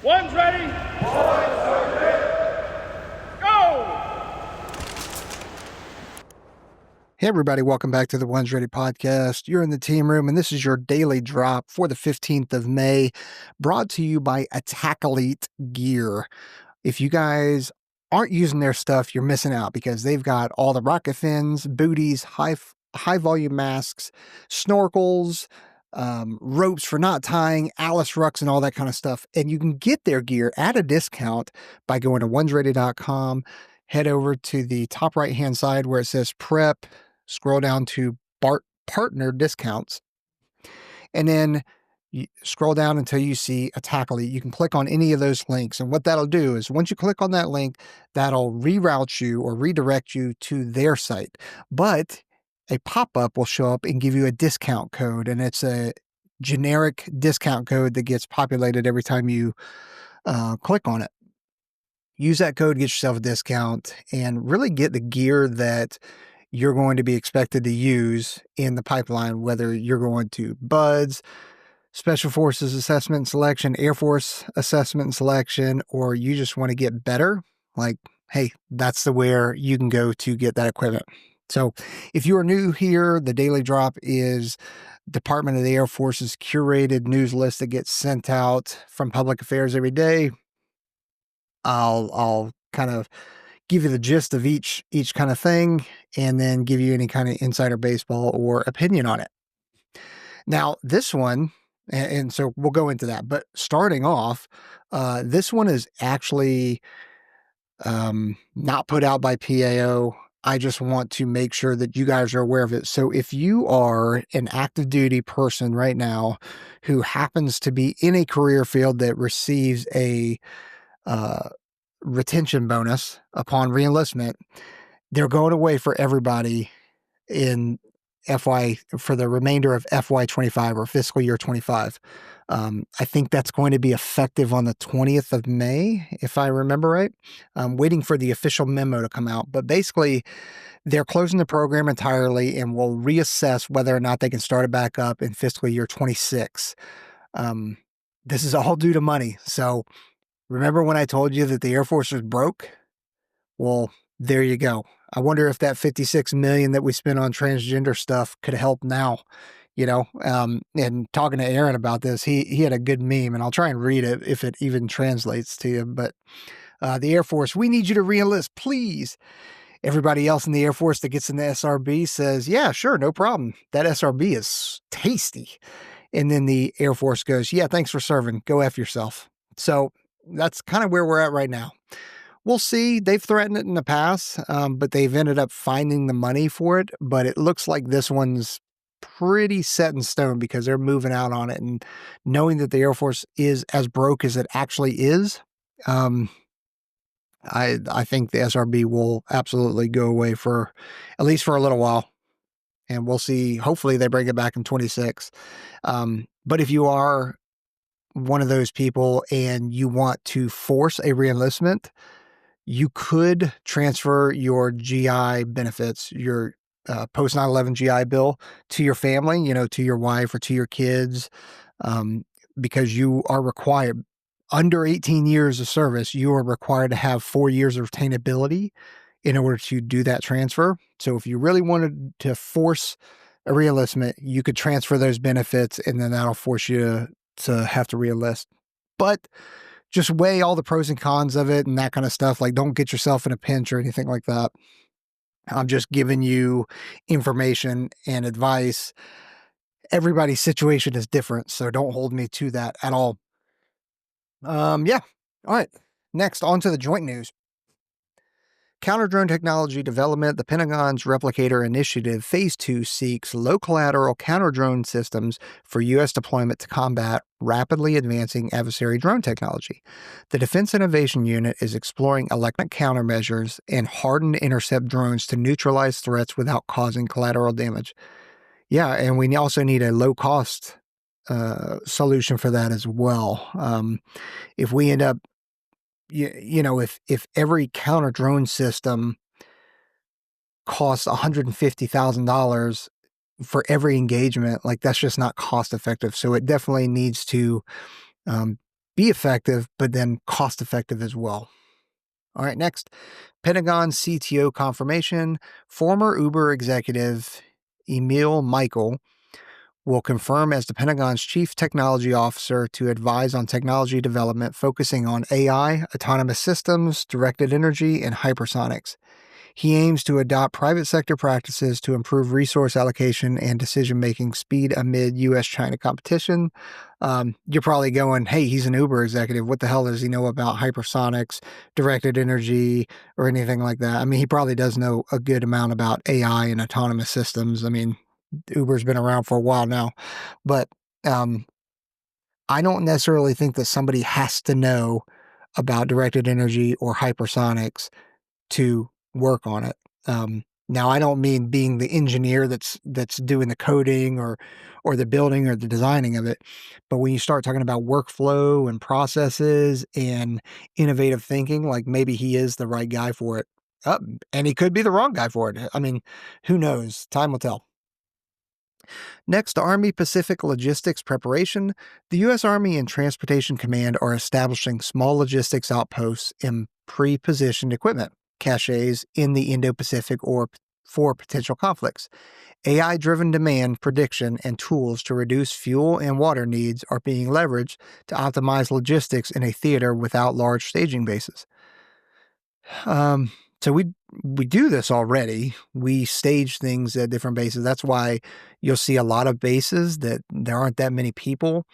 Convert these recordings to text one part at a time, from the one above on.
One's ready. One's ready. Go! Hey everybody, welcome back to the One's Ready podcast. You're in the team room, and this is your daily drop for the 15th of May, brought to you by Ataclete gear. If you guys aren't using their stuff, you're missing out because they've got all the rocket fins, booties, high volume masks, snorkels, ropes for knot tying, Alice rucks, and all that kind of stuff. And you can get their gear at a discount by going to onesready.com. Head over to the top right-hand side where it says prep, scroll down to partner discounts, and then you scroll down until you see Ataclete. You can click on any of those links. And what that'll do is once you click on that link, that'll reroute you or redirect you to their site. But a pop-up will show up and give you a discount code. And it's a generic discount code that gets populated every time you click on it. Use that code, get yourself a discount, and really get the gear that you're going to be expected to use in the pipeline, whether you're going to BUDS, Special Forces Assessment and Selection, Air Force Assessment and Selection, or you just want to get better. Like, hey, that's the where you can go to get that equipment. So if you are new here, the Daily Drop is Department of the Air Force's curated news list that gets sent out from Public Affairs every day. I'll kind of give you the gist of each kind of thing, and then give you any kind of insider baseball or opinion on it. Now, this one, and so we'll go into that, but starting off, this one is actually not put out by PAO. I just want to make sure that you guys are aware of it. So if you are an active duty person right now who happens to be in a career field that receives a retention bonus upon reenlistment, they're going away for everybody in for the remainder of FY25 or fiscal year 25. I think that's going to be effective on the 20th of May, if I remember right. I'm waiting for the official memo to come out, but basically they're closing the program entirely and will reassess whether or not they can start it back up in fiscal year 26. This is all due to money. So remember when I told you that the Air Force was broke? Well, there you go. I wonder if that $56 million that we spent on transgender stuff could help now, and talking to Aaron about this, he had a good meme, and I'll try and read it if it even translates to you. But the Air Force, we need you to reenlist, please. Everybody else in the Air Force that gets in the SRB says, yeah, sure, no problem. That SRB is tasty. And then the Air Force goes, yeah, thanks for serving. Go F yourself. So that's kind of where we're at right now. We'll see. They've threatened it in the past, but they've ended up finding the money for it. But it looks like this one's pretty set in stone because they're moving out on it. And knowing that the Air Force is as broke as it actually is, I think the SRB will absolutely go away for at least for a little while. And we'll see. Hopefully they bring it back in 26. But if you are one of those people and you want to force a reenlistment, you could transfer your GI benefits, your post 9/11 GI Bill, to your family, to your wife or to your kids, because you are required, under 18 years of service, you are required to have 4 years of retainability in order to do that transfer. So if you really wanted to force a reenlistment, you could transfer those benefits, and then that'll force you to have to reenlist. But just weigh all the pros and cons of it and that kind of stuff. Like, don't get yourself in a pinch or anything like that. I'm just giving you information and advice. Everybody's situation is different, so don't hold me to that at all. Yeah. All right. Next, on to the joint news. Counter-drone technology development, the Pentagon's Replicator initiative, Phase 2 seeks low-collateral counter-drone systems for U.S. deployment to combat rapidly advancing adversary drone technology. The Defense Innovation Unit is exploring electronic countermeasures and hardened intercept drones to neutralize threats without causing collateral damage. Yeah, and we also need a low-cost solution for that as well. If we end up if every counter drone system costs $150,000 for every engagement, like that's just not cost effective. So it definitely needs to be effective, but then cost effective as well. All right, next, Pentagon CTO confirmation. Former Uber executive Emil Michael will confirm as the Pentagon's chief technology officer to advise on technology development focusing on AI, autonomous systems, directed energy, and hypersonics. He aims to adopt private sector practices to improve resource allocation and decision-making speed amid U.S.-China competition. You're probably going, hey, he's an Uber executive. What the hell does he know about hypersonics, directed energy, or anything like that? I mean, he probably does know a good amount about AI and autonomous systems. I mean, Uber's been around for a while now. But I don't necessarily think that somebody has to know about directed energy or hypersonics to work on it. Now, I don't mean being the engineer that's doing the coding or the building or the designing of it, but when you start talking about workflow and processes and innovative thinking, like maybe he is the right guy for it, and he could be the wrong guy for it. I mean, who knows? Time will tell. Next, Army Pacific Logistics Preparation. The U.S. Army and Transportation Command are establishing small logistics outposts and pre-positioned equipment caches in the Indo-Pacific or for potential conflicts. AI-driven demand prediction and tools to reduce fuel and water needs are being leveraged to optimize logistics in a theater without large staging bases. So we do this already. We stage things at different bases. That's why you'll see a lot of bases that there aren't that many people,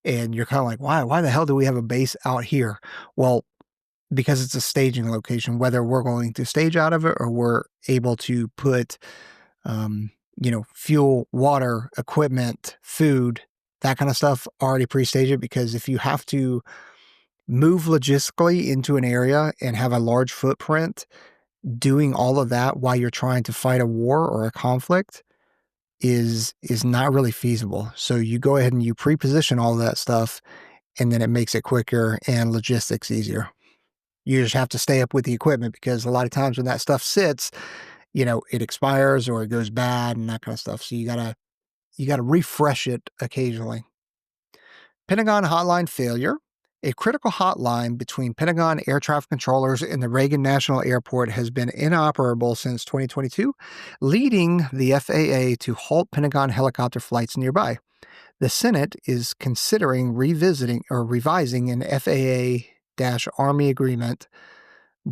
and you're kind of like, why the hell do we have a base out here? Well, because it's a staging location, whether we're going to stage out of it or we're able to put, fuel, water, equipment, food, that kind of stuff already pre-stage it. Because if you have to move logistically into an area and have a large footprint, doing all of that while you're trying to fight a war or a conflict is not really feasible. So you go ahead and you pre-position all of that stuff, and then it makes it quicker and logistics easier. You just have to stay up with the equipment, because a lot of times when that stuff sits, it expires or it goes bad and that kind of stuff. So you gotta refresh it occasionally. Pentagon hotline failure. A critical hotline between Pentagon air traffic controllers and the Reagan National Airport has been inoperable since 2022, leading the FAA to halt Pentagon helicopter flights nearby. The Senate is considering revising an FAA-Army agreement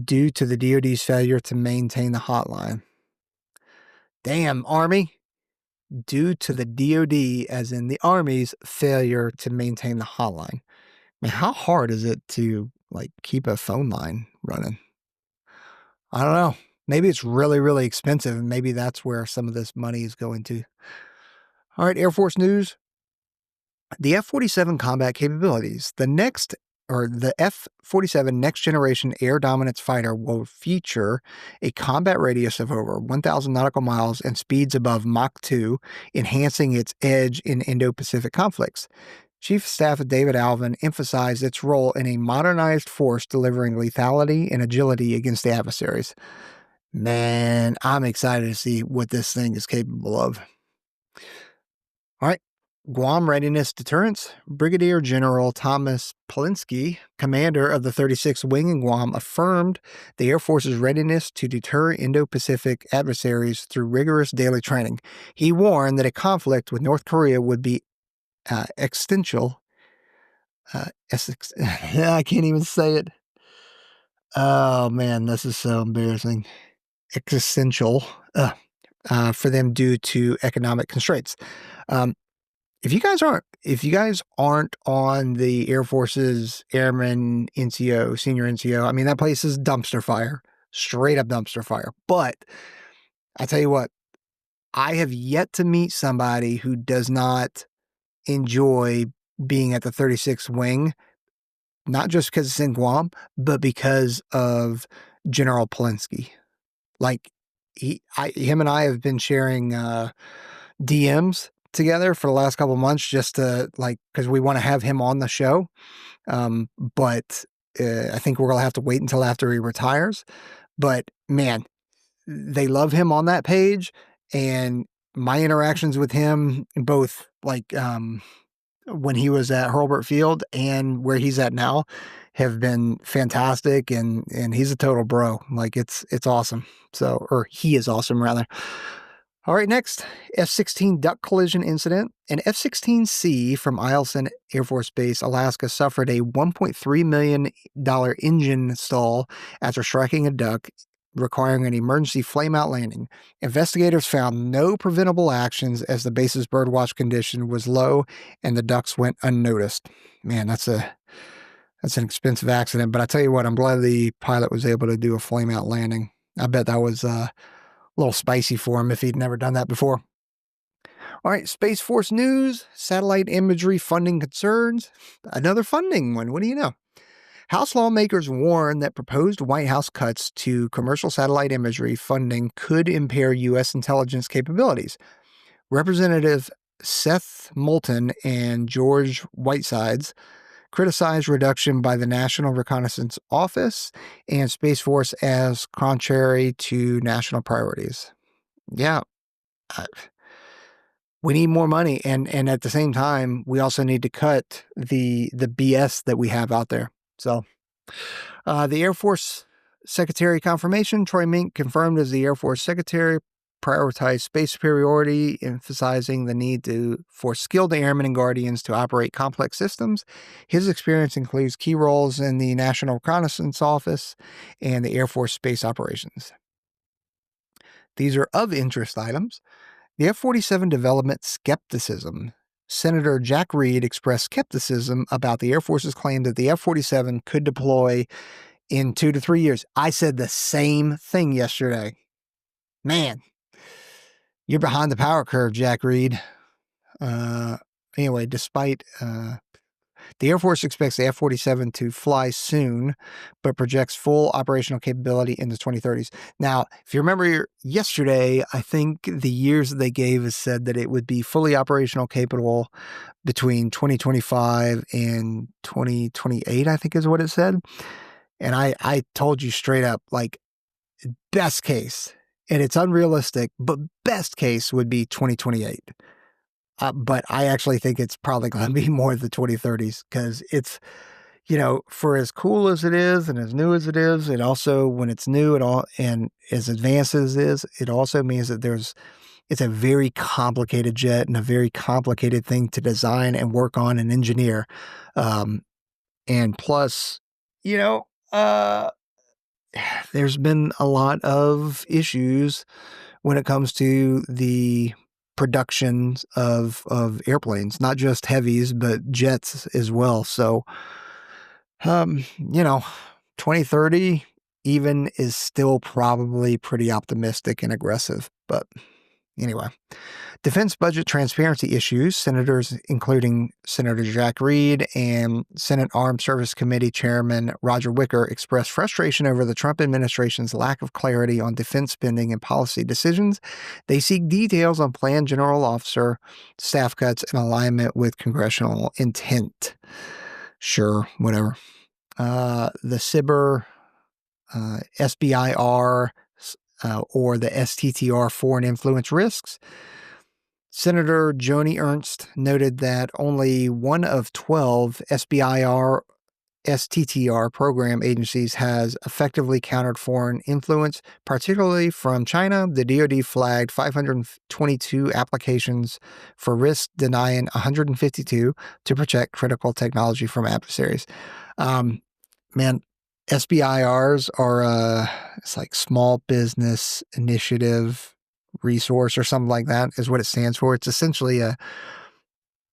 due to the DoD's failure to maintain the hotline. Damn, Army. Due to the DoD, as in the Army's failure to maintain the hotline. I mean, how hard is it to keep a phone line running? I don't know. Maybe it's really, really expensive, and maybe that's where some of this money is going to. All right, Air Force news. The F-47 combat capabilities. The F-47 Next Generation Air Dominance Fighter will feature a combat radius of over 1,000 nautical miles and speeds above Mach 2, enhancing its edge in Indo-Pacific conflicts. Chief of Staff David Alvin emphasized its role in a modernized force delivering lethality and agility against the adversaries. Man, I'm excited to see what this thing is capable of. All right. Guam Readiness Deterrence. Brigadier General Thomas Palenske, commander of the 36th Wing in Guam, affirmed the Air Force's readiness to deter Indo-Pacific adversaries through rigorous daily training. He warned that a conflict with North Korea would be existential. I can't even say it. Oh man, this is so embarrassing. Existential for them due to economic constraints. If you guys aren't on the Air Force's Airmen NCO, senior NCO, I mean, that place is dumpster fire, straight up dumpster fire. But I tell you what, I have yet to meet somebody who does not enjoy being at the 36th Wing, not just because it's in Guam, but because of General Palenske. Him and I have been sharing DMs together for the last couple of months, just to because we want to have him on the show. But I think we're going to have to wait until after he retires. But man, they love him on that page, and my interactions with him, both when he was at Hurlburt Field and where he's at now have been fantastic, and he's a total bro. Like it's awesome. So, or he is awesome rather. All right, next, F-16 duck collision incident. An F-16C from Eielson Air Force Base, Alaska, suffered a $1.3 million engine stall after striking a duck, requiring an emergency flame-out landing. Investigators found no preventable actions as the base's birdwatch condition was low and the ducks went unnoticed. Man, that's an expensive accident, but I tell you what, I'm glad the pilot was able to do a flame-out landing. I bet that was a little spicy for him if he'd never done that before. All right, Space Force news, satellite imagery funding concerns. Another funding one, what do you know? House lawmakers warn that proposed White House cuts to commercial satellite imagery funding could impair U.S. intelligence capabilities. Representative Seth Moulton and George Whitesides criticized reduction by the National Reconnaissance Office and Space Force as contrary to national priorities. Yeah, we need more money, and at the same time, we also need to cut the BS that we have out there. So, the Air Force Secretary confirmation, Troy Mink confirmed as the Air Force Secretary, prioritized space superiority, emphasizing the need for skilled airmen and guardians to operate complex systems. His experience includes key roles in the National Reconnaissance Office and the Air Force Space Operations. These are of interest items. The F-47 development skepticism. Senator Jack Reed expressed skepticism about the Air Force's claim that the F-47 could deploy in 2 to 3 years. I said the same thing yesterday. Man, you're behind the power curve, Jack Reed. Anyway, despite the Air Force expects the F-47 to fly soon, but projects full operational capability in the 2030s. Now, if you remember yesterday, I think the years that they gave us said that it would be fully operational capable between 2025 and 2028, I think is what it said. And I told you straight up, like, best case, and it's unrealistic, but best case would be 2028. But I actually think it's probably going to be more the 2030s because it's, for as cool as it is and as new as it is, it also, when it's new and as advanced as it is, it also means that it's a very complicated jet and a very complicated thing to design and work on and engineer. And plus, there's been a lot of issues when it comes to the production of airplanes, not just heavies, but jets as well. So, 2030 even is still probably pretty optimistic and aggressive. But anyway, defense budget transparency issues. Senators, including Senator Jack Reed and Senate Armed Service Committee Chairman Roger Wicker, expressed frustration over the Trump administration's lack of clarity on defense spending and policy decisions. They seek details on planned general officer staff cuts in alignment with congressional intent. Sure, whatever. The SBIR, SBIR, or the STTR foreign influence risks. Senator Joni Ernst noted that only one of 12 SBIR STTR program agencies has effectively countered foreign influence, particularly from China. The DoD flagged 522 applications for risk, denying 152 to protect critical technology from adversaries. Man, SBIRs are it's like Small Business Initiative Resource or something like that is what it stands for. It's essentially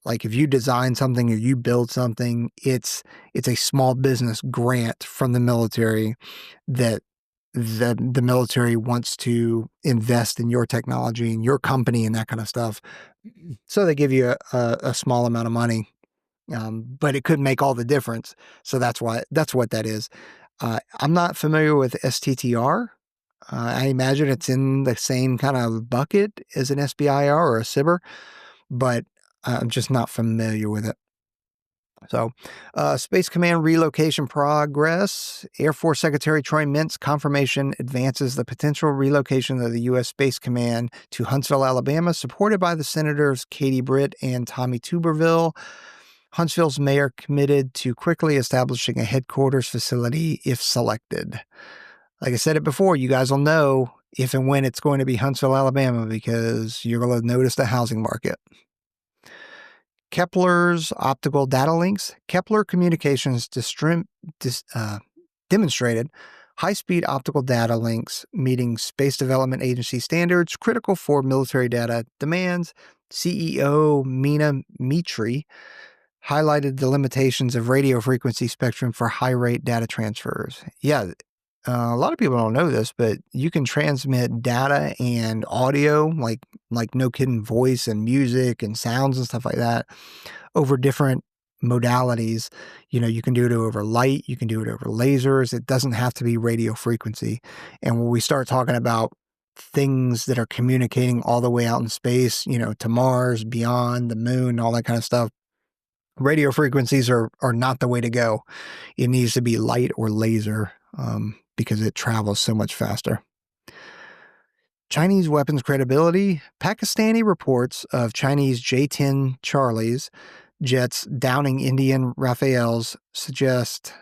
like if you design something or you build something, it's a small business grant from the military that the military wants to invest in your technology and your company and that kind of stuff. So they give you a small amount of money, but it could make all the difference. So that's what that is. I'm not familiar with STTR. I imagine it's in the same kind of bucket as an SBIR or a SBIR, but I'm just not familiar with it. So, Space Command relocation progress. Air Force Secretary Troy Mint's confirmation advances the potential relocation of the U.S. Space Command to Huntsville, Alabama, supported by the Senators Katie Britt and Tommy Tuberville. Huntsville's mayor committed to quickly establishing a headquarters facility if selected. Like I said it before, you guys will know if and when it's going to be Huntsville, Alabama, because you're going to notice the housing market. Kepler's optical data links. Kepler Communications demonstrated high-speed optical data links meeting Space Development Agency standards critical for military data demands. CEO Mina Mitri highlighted the limitations of radio frequency spectrum for high-rate data transfers. Yeah, a lot of people don't know this, but you can transmit data and audio, like no kidding, voice and music and sounds and stuff like that over different modalities. You can do it over light, you can do it over lasers. It doesn't have to be radio frequency. And when we start talking about things that are communicating all the way out in space, to Mars, beyond the moon, all that kind of stuff, radio frequencies are not the way to go. It needs to be light or laser because it travels so much faster. Chinese weapons credibility. Pakistani reports of Chinese J-10 Charlies jets downing Indian Rafales suggest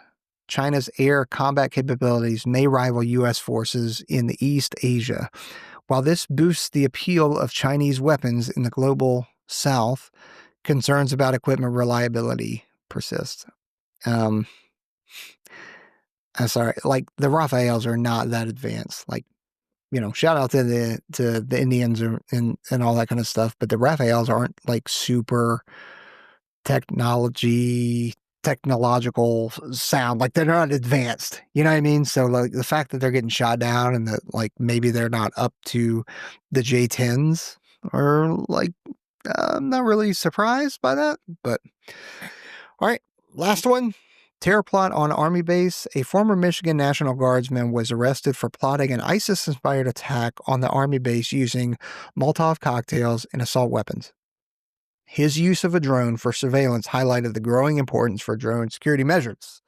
China's air combat capabilities may rival U.S. forces in the East Asia. While this boosts the appeal of Chinese weapons in the global South, concerns about equipment reliability persist. I'm sorry, like the Rafales are not that advanced. Like, shout out to the Indians and all that kind of stuff, but the Rafales aren't like super technological sound. Like they're not advanced. You know what I mean? So like the fact that they're getting shot down and that like maybe they're not up to the J-10s are like, I'm not really surprised by that, but all right. Last one. Terror plot on Army base. A former Michigan National Guardsman was arrested for plotting an ISIS-inspired attack on the Army base using Molotov cocktails and assault weapons. His use of a drone for surveillance highlighted the growing importance for drone security measures.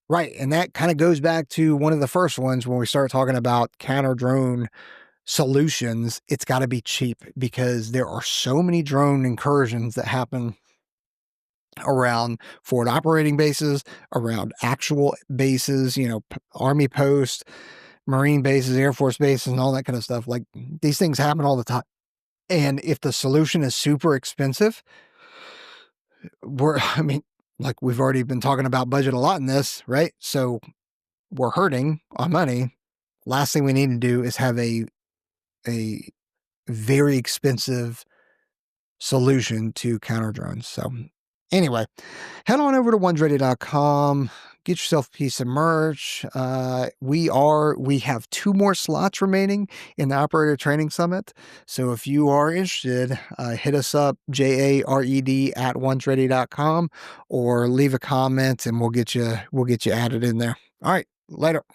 Right, and that kind of goes back to one of the first ones when we start talking about counter-drone solutions. It's got to be cheap because there are so many drone incursions that happen around forward operating bases, around actual bases, Army posts, Marine bases, Air Force bases, and all that kind of stuff. Like these things happen all the time. And if the solution is super expensive, like we've already been talking about budget a lot in this, right? So we're hurting on money. Last thing we need to do is have a very expensive solution to counter drones. So anyway, head on over to onesready.com. Get yourself a piece of merch. We have 2 more slots remaining in the Operator Training Summit. So if you are interested, hit us up, JARED@onesready.com, or leave a comment and we'll get you added in there. All right, later.